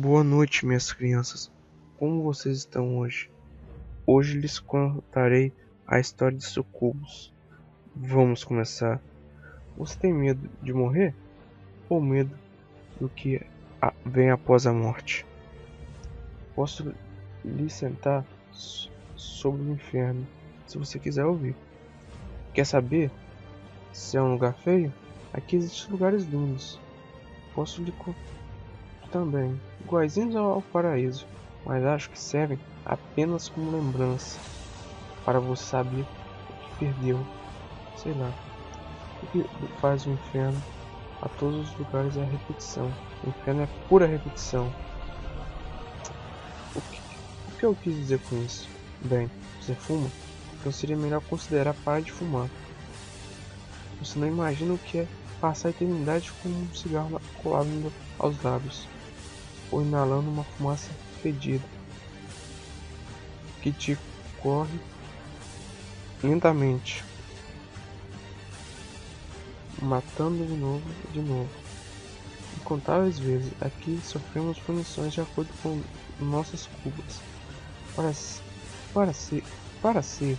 Boa noite, minhas crianças. Como vocês estão hoje? Hoje lhes contarei a história de Sucubus. Vamos começar. Você tem medo de morrer? Ou medo do que vem após a morte? Posso lhe sentar sobre o inferno, se você quiser ouvir. Quer saber se é um lugar feio? Aqui existem lugares lindos. Posso lhe também, iguaizinhos ao paraíso, mas acho que servem apenas como lembrança, para você saber o que perdeu. Sei lá, o que faz o inferno a todos os lugares é a repetição. O inferno é pura repetição. O que eu quis dizer com isso? Bem, você fuma? Então seria melhor considerar parar de fumar. Você não imagina o que é passar a eternidade com um cigarro colado aos lábios, ou inalando uma fumaça fedida que te corre lentamente, matando de novo e de novo. Incontáveis vezes aqui sofremos punições de acordo com nossas culpas. Para ser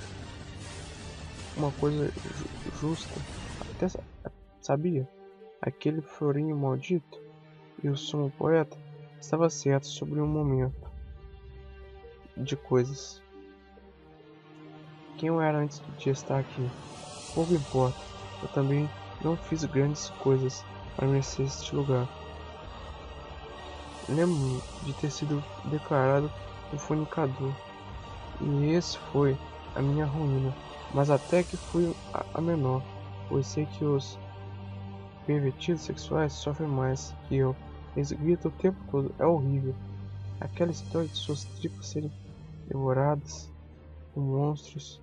uma coisa justa, até sabia? Aquele florinho maldito e o sumo poeta estava certo sobre um momento de coisas. Quem eu era antes de estar aqui? Pouco importa. Eu também não fiz grandes coisas para merecer este lugar. Lembro-me de ter sido declarado um fornicador, e esse foi a minha ruína, mas até que fui a menor, pois sei que os pervertidos sexuais sofrem mais que eu. Eles gritam o tempo todo, é horrível. Aquela história de suas tripas serem devoradas por monstros,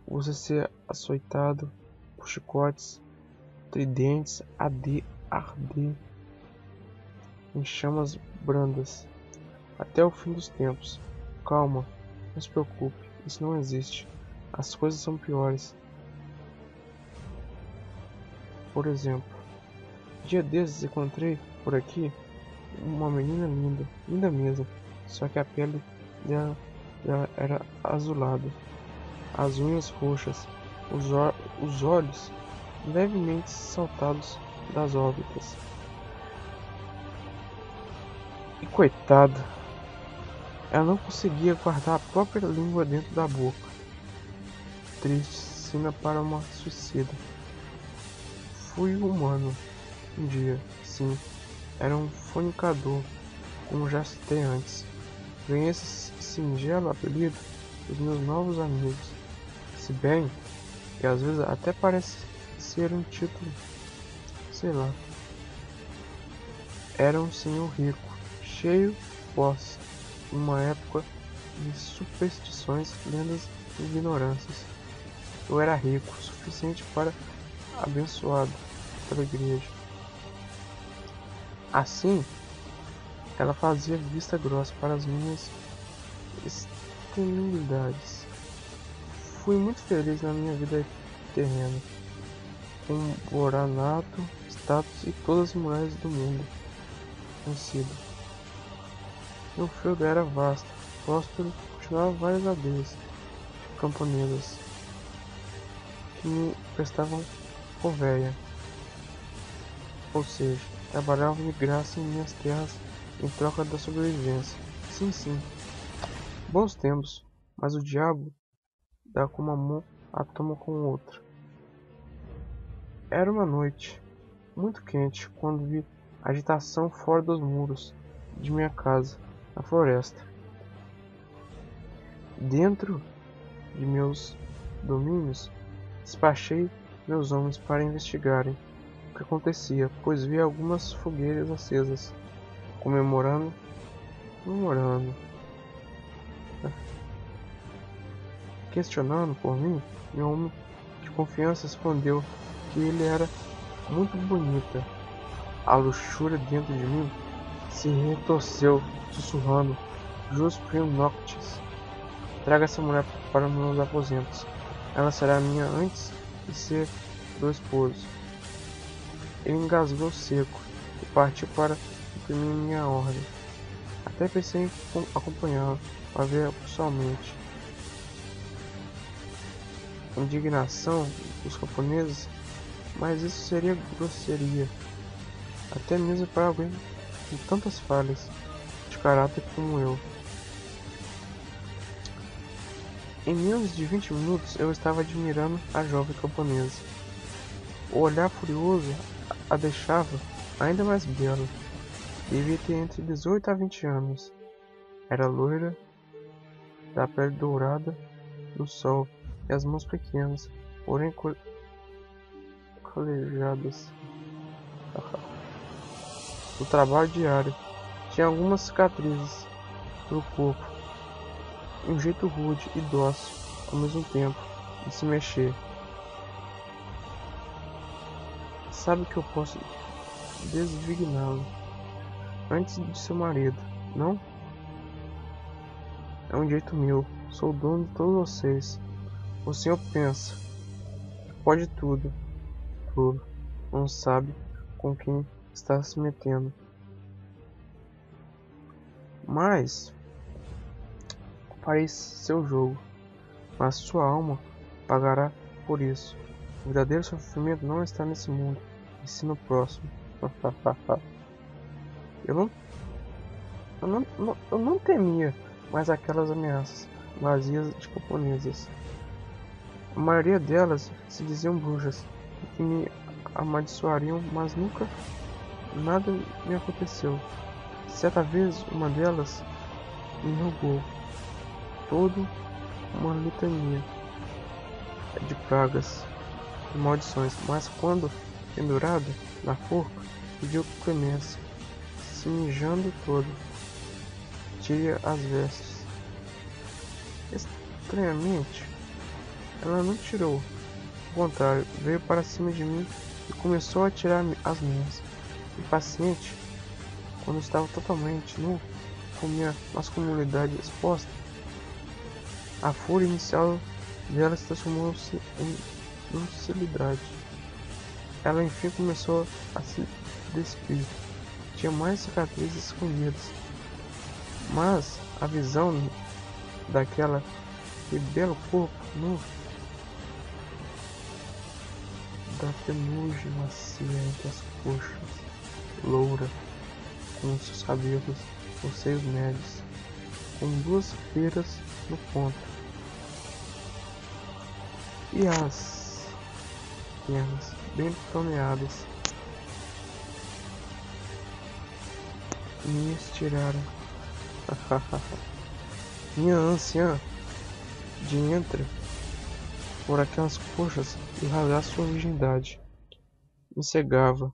você ser açoitado por chicotes, tridentes, arder em chamas brandas, até o fim dos tempos. Calma, não se preocupe, isso não existe. As coisas são piores. Por exemplo, dia desses encontrei por aqui uma menina linda, linda mesmo, só que a pele dela era azulada, as unhas roxas, os olhos levemente saltados das órbitas. E coitada, ela não conseguia guardar a própria língua dentro da boca. Triste sina para uma suicida. Fui humano um dia, sim, era um fornicador, como já citei antes. Ganhei esse singelo apelido dos meus novos amigos, se bem que às vezes até parece ser um título, sei lá. Era um senhor rico, cheio de posse, numa época de superstições, lendas e ignorâncias. Eu era rico o suficiente para abençoado pela igreja. Assim, ela fazia vista grossa para as minhas extremidades. Fui muito feliz na minha vida terrena, com oranato, status e todas as mulheres do mundo conhecido. Meu feudo era vasto, próspero, continuava várias aldeias camponesas que me prestavam convéia, ou seja, trabalhavam de graça em minhas terras em troca da sobrevivência. Sim, bons tempos, mas o diabo dá com uma mão a toma com outra. Era uma noite muito quente quando vi agitação fora dos muros de minha casa, na floresta. Dentro de meus domínios, despachei meus homens para investigarem o que acontecia, pois vi algumas fogueiras acesas, comemorando. Questionando por mim, meu homem de confiança respondeu que ele era muito bonita. A luxúria dentro de mim se retorceu, sussurrando: Jus Prim Noctis, traga essa mulher para meus aposentos. Ela será minha antes de ser do esposo. Ele engasgou seco e partiu para o suprimir minha ordem. Até pensei em acompanhá-lo para ver pessoalmente. Indignação dos camponeses, mas isso seria grosseria, até mesmo para alguém com tantas falhas de caráter como eu. Em menos de 20 minutos eu estava admirando a jovem camponesa. O olhar furioso a deixava ainda mais bela. Devia ter entre 18 a 20 anos. Era loira, da pele dourada no sol e as mãos pequenas, porém calejadas do trabalho diário. Tinha algumas cicatrizes no corpo, e um jeito rude e dócil ao mesmo tempo de se mexer. Sabe que eu posso desvigná-lo antes de seu marido, não? É um jeito meu. Sou o dono de todos vocês. O senhor pensa que pode tudo, tudo. Não sabe com quem está se metendo. Mas farei seu jogo, mas sua alma pagará por isso. O verdadeiro sofrimento não está nesse mundo, e sim no próximo. Eu não temia mais aquelas ameaças vazias de camponesas. A maioria delas se diziam bruxas que me amaldiçoariam, mas nunca nada me aconteceu. Certa vez uma delas me rogou toda uma litania de pragas e maldições, mas quando pendurada na forca pediu clemência, se mijando todo. Tire as vestes. Estranhamente, ela não tirou. Ao contrário, veio para cima de mim e começou a tirar as minhas. Impaciente, quando estava totalmente nu, com minha masculinidade exposta, a fúria inicial dela se transformou-se em docilidade. Ela enfim começou a se despir. Tinha mais cicatrizes escondidas, mas a visão daquela de belo corpo nu, da penugem macia entre as coxas, loura, com os seus cabelos, os seios médios, com duas feiras no ponto, e as pernas bem toneadas, me estiraram. Minha ânsia de entrar por aquelas coxas e rasgar sua virgindade me cegava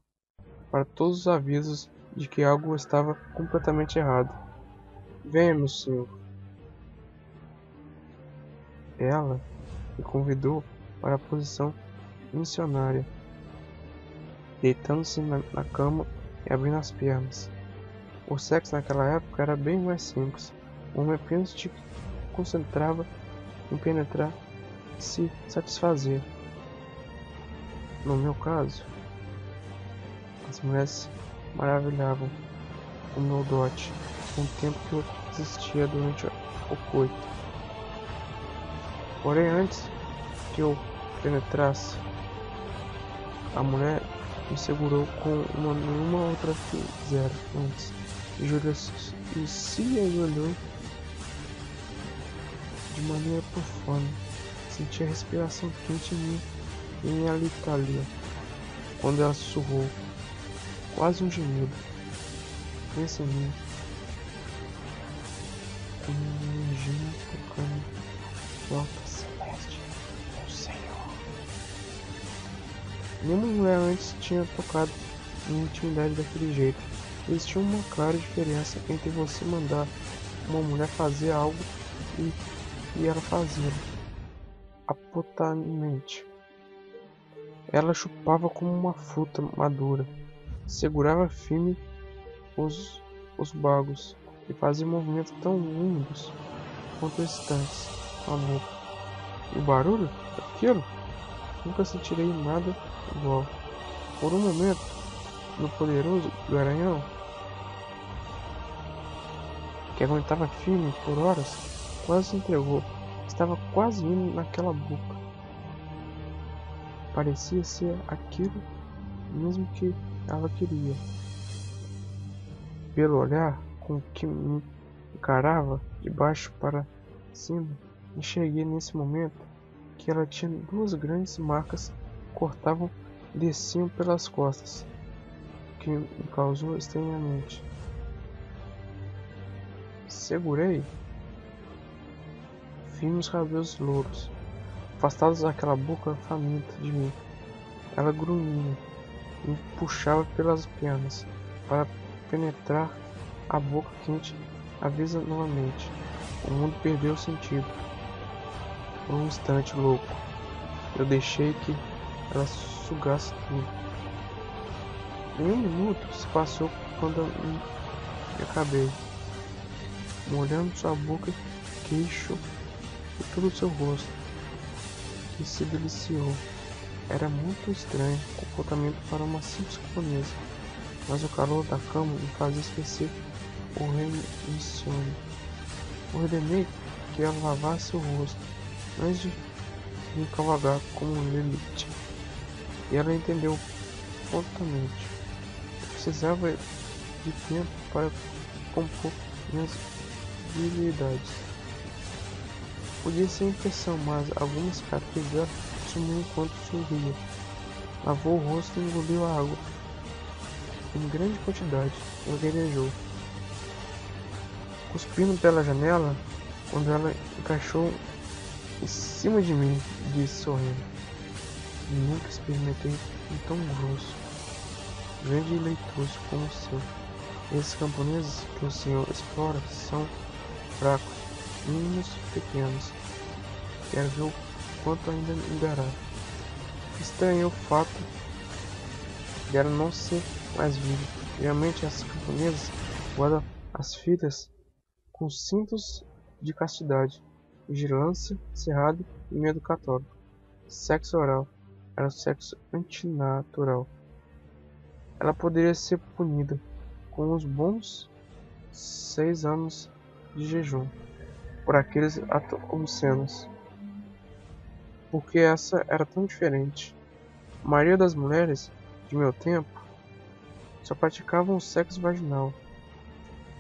para todos os avisos de que algo estava completamente errado. Venha, meu senhor. Ela me convidou para a posição missionária, deitando-se na cama e abrindo as pernas. O sexo naquela época era bem mais simples. O homem apenas se concentrava em penetrar e se satisfazer. No meu caso, as mulheres se maravilhavam com o meu dote, com o tempo que eu existia durante o coito. Porém, antes que eu penetrasse, a mulher me segurou com nenhuma outra fizera antes, e se ajoelhou de maneira profana. Senti a respiração quente em minha litalia, quando ela sussurrou, quase um gemido. Pensa em mim, como um anjinho tocando flauta celeste, meu Senhor. Nenhuma mulher antes tinha tocado em intimidade daquele jeito. Existia uma clara diferença entre você mandar uma mulher fazer algo e ela fazê-lo apontadamente. Ela chupava como uma fruta madura, segurava firme os bagos e fazia movimentos tão úmidos quanto excitantes com a boca. E o barulho daquilo? Nunca sentirei nada igual. Por um momento, no poderoso garanhão, que aguentava firme por horas, quase se entregou. Estava quase indo naquela boca. Parecia ser aquilo mesmo que ela queria. Pelo olhar com que me encarava de baixo para cima, enxerguei nesse momento que ela tinha duas grandes marcas que cortavam e desciam pelas costas, que me causou estranhamente. Segurei firme os cabelos louros, afastados daquela boca faminta de mim. Ela grunhia e me puxava pelas pernas para penetrar a boca quente avisa novamente. O mundo perdeu sentido. Por um instante louco, eu deixei que ela sugasse tudo. Nenhum minuto se passou quando eu me acabei, molhando sua boca, queixo e todo o seu rosto, que se deliciou. Era muito estranho o comportamento para uma simples camponesa, mas o calor da cama me fazia esquecer o reinício. Ordenei que ela lavasse o rosto antes de me cavalgar como um Lilith, e ela entendeu prontamente. Eu precisava de tempo para compor minhas habilidades. Podia ser impressão, mas algumas cicatrizes dela sumiu enquanto sorria. Lavou o rosto e engoliu a água em grande quantidade. Gaguejou, cuspindo pela janela quando ela encaixou em cima de mim, disse sorrindo. Nunca experimentei um tão grosso, grande e leitoso como o seu. Esses camponeses que o senhor explora são fracos, mínimos, pequenos. Quero ver o quanto ainda me dará. Estranhei o fato de ela não ser mais viva. Geralmente as camponesas guardam as filhas com cintos de castidade, vigilância, cerrado e medo católico. Sexo oral era o sexo antinatural. Ela poderia ser punida com uns bons 6 anos de jejum por aqueles atos obscenos. Porque essa era tão diferente. A maioria das mulheres de meu tempo só praticavam o sexo vaginal,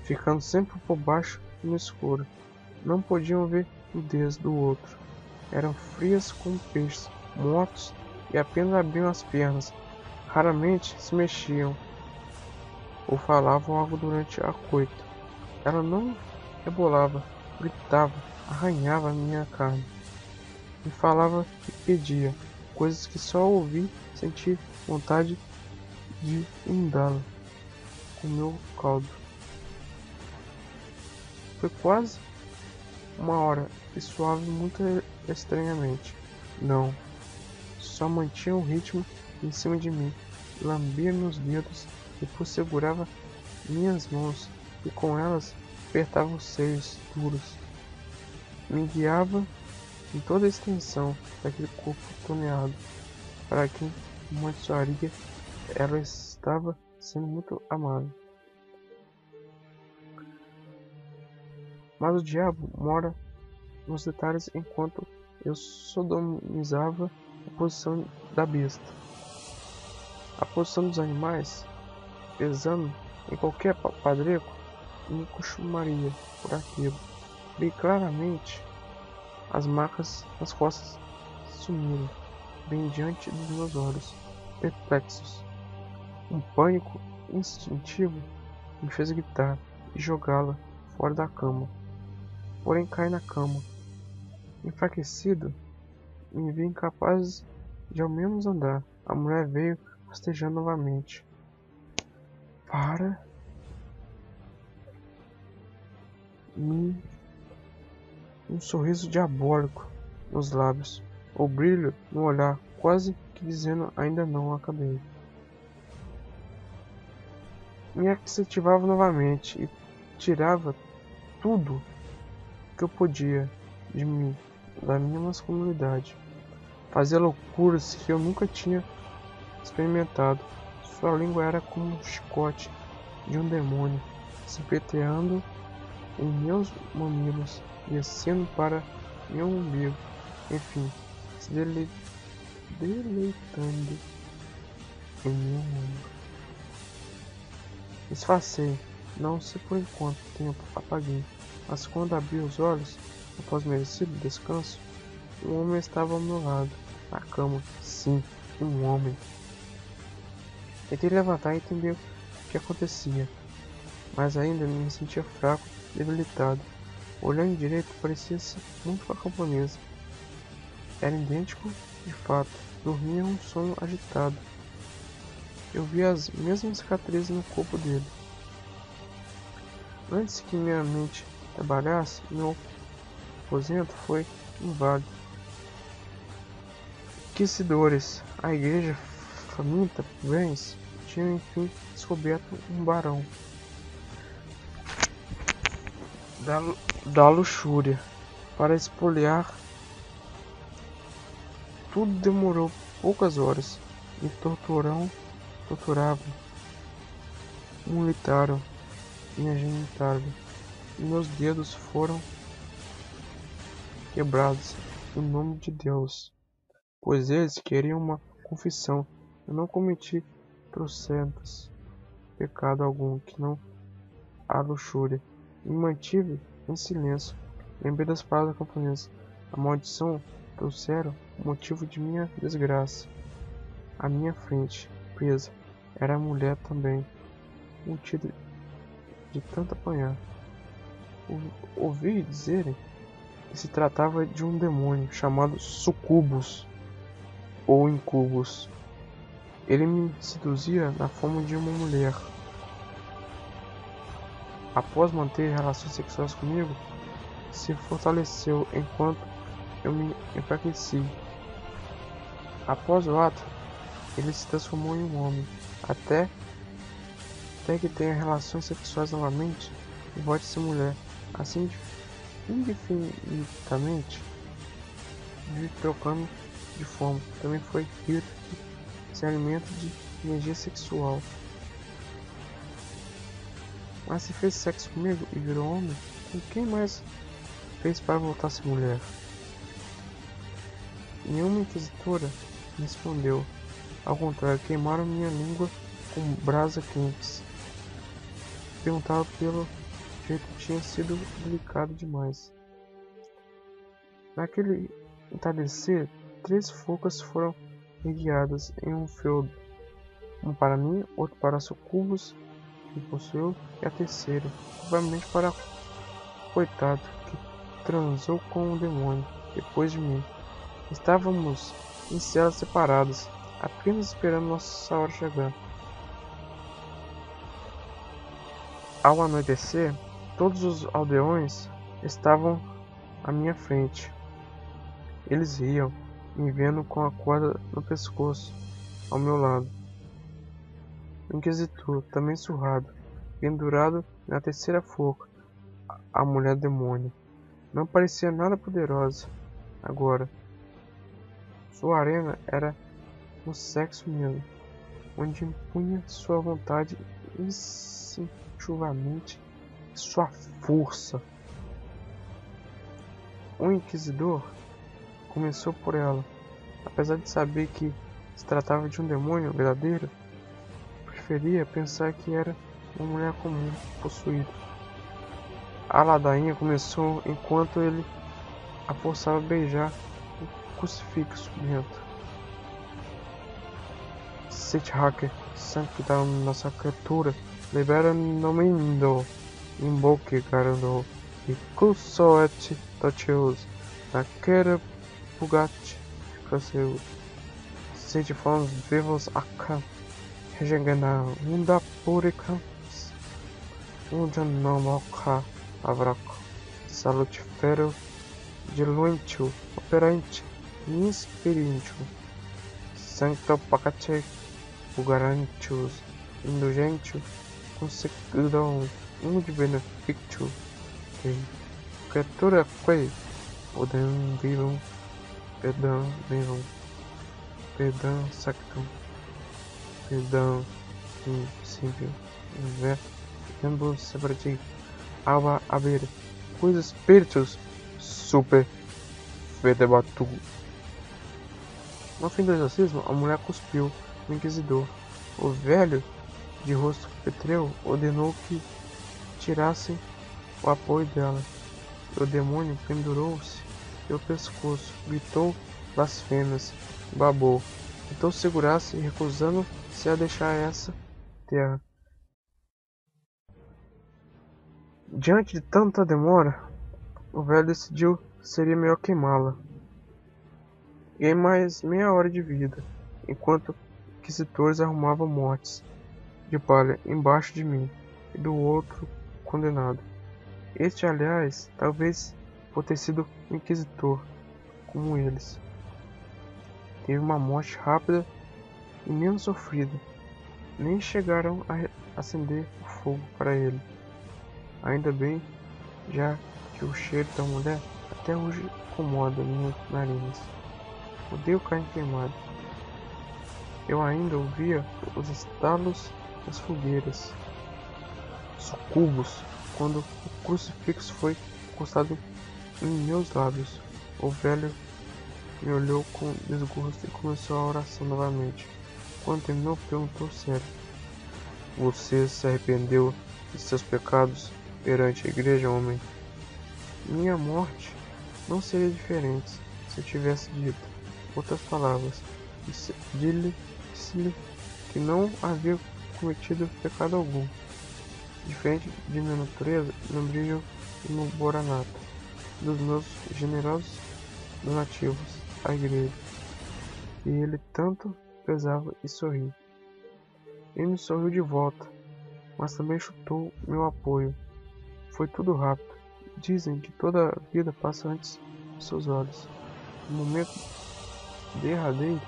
ficando sempre por baixo e no escuro. Não podiam ver nudez do outro. Eram frias como peixes mortos e apenas abriam as pernas. Raramente se mexiam ou falavam algo durante a coito. Ela não rebolava, gritava, arranhava a minha carne. Me falava e pedia, coisas que só ouvi sentir vontade de inundá-la com meu caldo. Foi quase uma hora e suave muito estranhamente. Não, só mantinha o ritmo em cima de mim, lambia meus dedos, depois segurava minhas mãos e com elas apertava os seios duros. Me guiava em toda a extensão daquele corpo toneado, para quem, uma moçaria, ela estava sendo muito amável. Mas o diabo mora nos detalhes enquanto eu sodomizava a posição da besta. A posição dos animais, pesando em qualquer padreco, me costumaria por aquilo. Bem claramente, as marcas nas costas sumiram, bem diante dos meus olhos, perplexos. Um pânico instintivo me fez gritar e jogá-la fora da cama. Porém caí na cama. Enfraquecido, me vi incapaz de ao menos andar. A mulher veio rastejando novamente. Para mim, um sorriso diabólico nos lábios, o brilho no olhar, quase que dizendo ainda não acabei. Me ativava novamente e tirava tudo que eu podia de mim, da minha masculinidade. Fazia loucuras que eu nunca tinha experimentado. Sua língua era como um chicote de um demônio, se peteando em meus mamilos, descendo para meu umbigo, enfim, se deleitando em meu ombro. Disfarcei, não sei por quanto tempo apaguei, mas quando abri os olhos, após merecido descanso, um homem estava ao meu lado, na cama. Sim, um homem. Tentei levantar e entender o que acontecia, mas ainda me sentia fraco, debilitado. Olhando direito, parecia-se muito com a camponesa. Era idêntico, de fato. Dormia um sono agitado. Eu via as mesmas cicatrizes no corpo dele. Antes que minha mente trabalhasse, meu aposento foi inválido. Inquisidores, a igreja faminta por bens, tinha enfim descoberto um barão da luxúria para espoliar. Tudo demorou poucas horas. Me torturavam, multaram, me agitaram, e meus dedos foram quebrados em nome de Deus, pois eles queriam uma confissão. Eu não cometi trocentas pecado algum que não a luxúria. Me mantive em silêncio. Lembrei das palavras da camponesa. A maldição trouxeram o motivo de minha desgraça. À minha frente, presa, era a mulher também, montida de tanto apanhar. Ouvi dizerem que se tratava de um demônio chamado Sucubus ou Incubus. Ele me seduzia na forma de uma mulher. Após manter relações sexuais comigo, se fortaleceu enquanto eu me enfraqueci. Após o ato, ele se transformou em um homem, até que tenha relações sexuais novamente e volte a ser mulher. Assim, indefinidamente, vive trocando de forma. Também foi rito que se alimenta de energia sexual. Mas se fez sexo comigo e virou homem, com quem mais fez para voltar a ser mulher? Nenhuma inquisitora me respondeu. Ao contrário, queimaram minha língua com brasa quentes. Perguntaram pelo jeito que tinha sido delicado demais. Naquele entardecer, 3 focas foram enviadas em um feudo. Um para mim, outro para Sucubus, que possuiu, e a terceira, provavelmente para o coitado, que transou com o demônio, depois de mim. Estávamos em celas separadas, apenas esperando nossa hora chegar. Ao anoitecer, todos os aldeões estavam à minha frente. Eles riam, me vendo com a corda no pescoço, ao meu lado. O inquisitor, também surrado, pendurado na terceira forca, a mulher demônio. Não parecia nada poderosa agora. Sua arena era no sexo mesmo, onde impunha sua vontade instintivamente e sua força. O inquisidor começou por ela. Apesar de saber que se tratava de um demônio verdadeiro, preferia pensar que era uma mulher comum, possuída. A ladainha começou enquanto ele a forçava a beijar o crucifixo dentro. Sete hacker, sancta nossa criatura, libera nomendo, invoque garando, e curso et totius, naquele bugatti, cresceu. Sete fãs vivos acá, regenerar, unda puricans, não moca, avraco, salutifero, diluentio, operante, inspirintio, sancto pacate, bugarantius, indulgentio, conseguidão, de benefictio, que criatura quae, odem vivam, pedam sactum, pedam impossível, ver, ambos separati, aba haber coisas espíritos super fedebatu. No fim do exorcismo, a mulher cuspiu no inquisidor. O velho, de rosto petreu, ordenou que tirassem o apoio dela. O demônio pendurou-se pelo pescoço, gritou blasfêmias, babou. Tentou segurar-se, recusando-se a deixar essa terra. Diante de tanta demora, o velho decidiu que seria melhor queimá-la. Ganhei mais meia hora de vida, enquanto inquisitores arrumavam mortes de palha embaixo de mim e do outro condenado. Este, aliás, talvez por ter sido um inquisitor, como eles, teve uma morte rápida e menos sofrida. Nem chegaram a acender o fogo para ele. Ainda bem, já que o cheiro da mulher até hoje incomoda minhas narinas. Odeio carne queimada. Eu ainda ouvia os estalos das fogueiras. Sucubos, quando o crucifixo foi encostado em meus lábios. O velho me olhou com desgosto e começou a oração novamente. Quando terminou, perguntou sério: Você se arrependeu de seus pecados perante a igreja, homem? Minha morte não seria diferente se eu tivesse dito outras palavras. Disse-lhe que não havia cometido pecado algum. Diferente de minha natureza, não brilho no boranato dos meus generosos donativos à igreja, que ele tanto pesava, e sorriu. Ele me sorriu de volta, mas também chutou meu apoio. Foi tudo rápido. Dizem que toda a vida passa antes de seus olhos. No momento derradeiro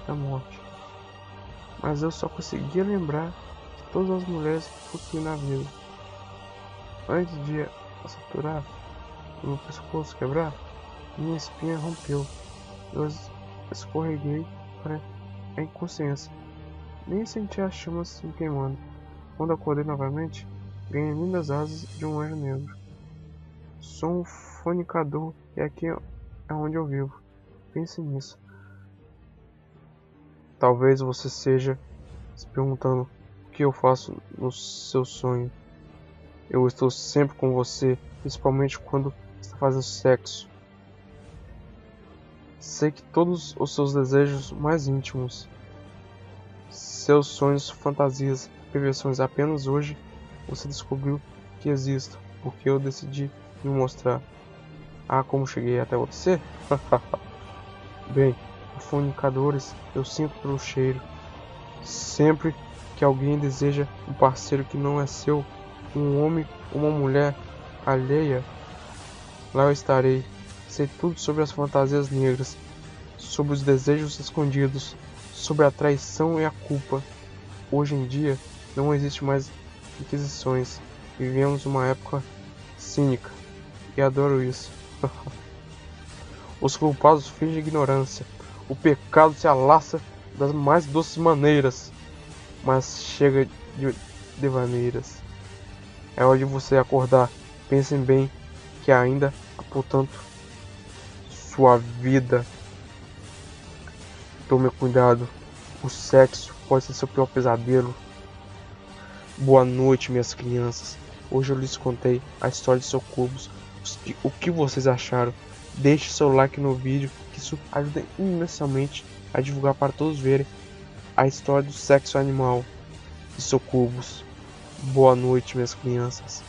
da morte. Mas eu só conseguia lembrar de todas as mulheres que possuí na vida. Antes de saturar o meu pescoço quebrar, minha espinha rompeu. Eu escorreguei para a inconsciência. Nem senti as chamas me queimando. Quando acordei novamente, ganhei lindas asas de um anjo negro. Sou um fornicador e aqui é onde eu vivo. Pense nisso. Talvez você esteja se perguntando o que eu faço no seu sonho. Eu estou sempre com você, principalmente quando está fazendo sexo. Sei que todos os seus desejos mais íntimos, seus sonhos, fantasias, perversões, apenas hoje você descobriu que existo, porque eu decidi me mostrar. Ah, como cheguei até você? Bem, fornicadores, eu sinto pelo cheiro. Sempre que alguém deseja um parceiro que não é seu, um homem ou uma mulher alheia, lá eu estarei. Sei tudo sobre as fantasias negras, sobre os desejos escondidos, sobre a traição e a culpa. Hoje em dia, não existe mais inquisições. Vivemos uma época cínica, e adoro isso. Os culpados fingem ignorância. O pecado se alastra das mais doces maneiras, mas chega de devaneiras. É hora de você acordar. Pensem bem que ainda há, portanto, sua vida. Tome cuidado. O sexo pode ser seu pior pesadelo. Boa noite, minhas crianças. Hoje eu lhes contei a história de Sucubos. O que vocês acharam? Deixe seu like no vídeo, que isso ajuda imensamente a divulgar para todos verem a história do sexo animal de Sucubos. Boa noite, minhas crianças.